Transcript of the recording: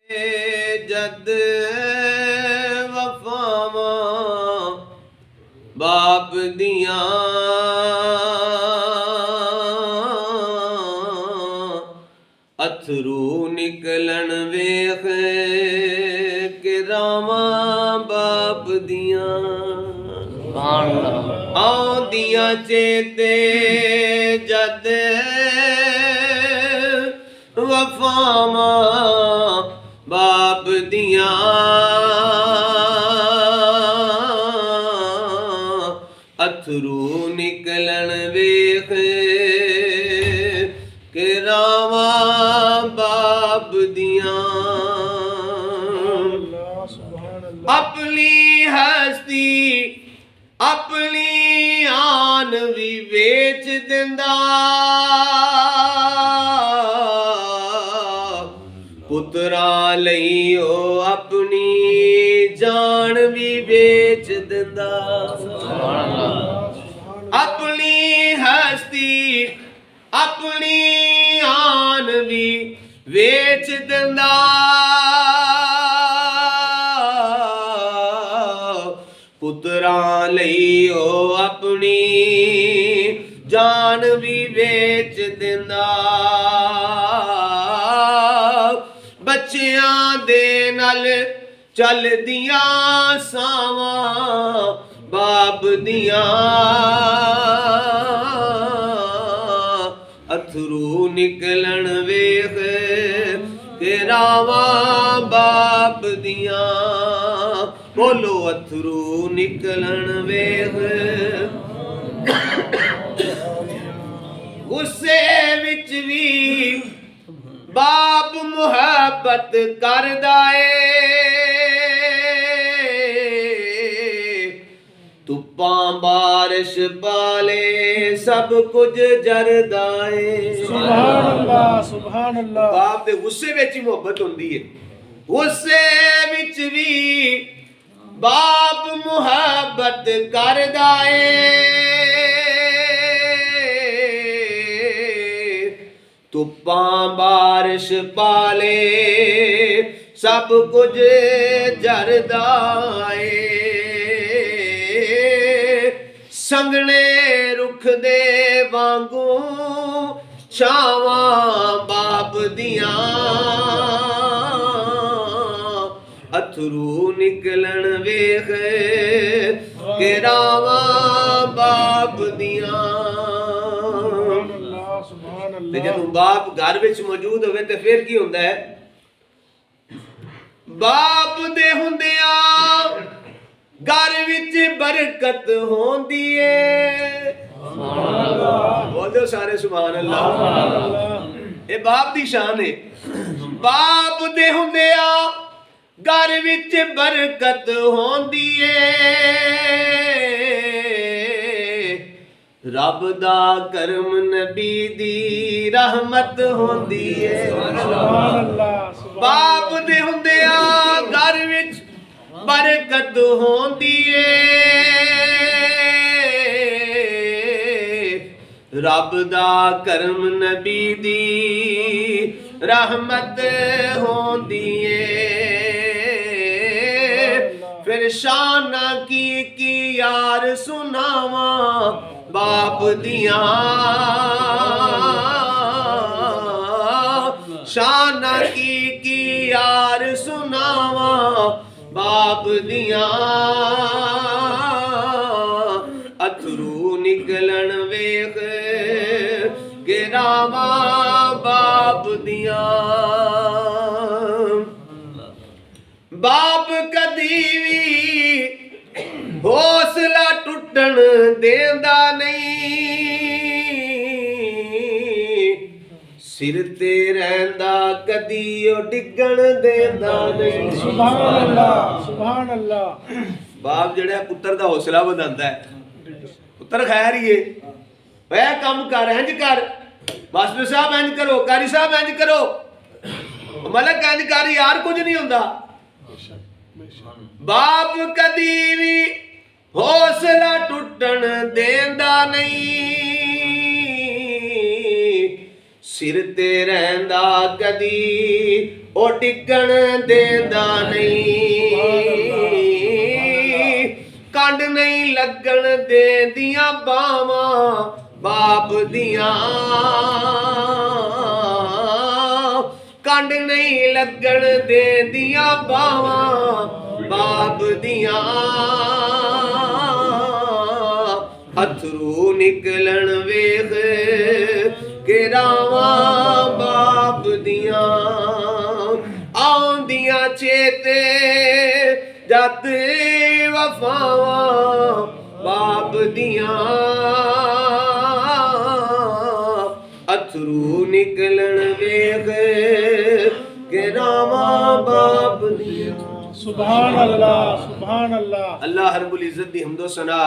जद वफावां बाप दियां अथरू निकलन वेख के रावां बाप दियां आउंदियां चेते जद वफावां बाप दियां अथरू निकलन वेख के रावां बाप दियां अपनी हस्ती अपनी आन भी वेच दिंदा पुत्रा लई ओ अपनी जान भी बेच दिंदा अपनी हस्ती अपनी आन भी वेच दिंदा पुत्रा लई ओ अपनी जान भी बेच दिंदा बच्चियां दे नाल चलदियां सावां बाप दियां अथरू निकलन वेख के रावां बाप दियां बोलो अथरू निकलन वेख गुस्से विच भी बाप मुहब्बत करदा ए धुप्पां बारिश पाले सब कुछ जरदा ए सुभान अल्लाह सुभान अल्लाह बाप दे गुस्से विच ही मुहब्बत हुंदी है गुस्से विच भी बाप मुहब्बत करदा ए धुप्पां बारिश पाले सब कुछ जरदा ए संगने रुख दे वांगू छावां बाप दियां अथरू निकलन वेख के रावां बाप दियां ते जदों बाप घर विच मौजूद होवे ते फिर की हुंदा है बाप दे हुंदियां घर विच बरकत होंदी है सुभान अल्लाह बोलो सारे सुभान अल्लाह ये बाप दी शान है बाप दे हुंदियां घर विच बरकत होंदी है रब दा करम नबी दी रहमत होंदी है सुभान अल्लाह बाप दे हुंदियां घर विच बरकत होंदी है रब दा करम नबी दी रहमत होंदी है फिर शाना की यार सुनावा बाप दियां शाना की यार सुनावा बाप दियां अथरू निकलन वेख के रावां बाप दियां बाप कदी भी हौसला टुटन देंदा नहीं सिर ते रहंदा कदी ओ डिगण देंदा नहीं सुभान अल्लाह सुभान अल्लाह बाप जेड़ा पुत्र दा हौसला वधांदा है पुत्र खैर ही है वह काम कर इंज कर मास्टर साहब इंज करो कारी साहब इंज करो मलक इंज कर यार कुछ नहीं हुंदा बाप कदी भी हौसला टुटन देंदा नहीं सिर ते रहंदा कदी ओ डिगण देंदा नहीं कंड नहीं लगन देंदियां बावां बाप दियां कंड नहीं लगन देंदियां बावां बाप दियां अथरू निकलन वेख के रावां बाप दियां आउंदियां चेते जद वफावां बाप दियां अथरू निकलन वेख के रावां बाप दियां। सुभान अल्लाह, सुभान अल्लाह। अल्लाह रब्बुल इज्जत दी हम्दो सना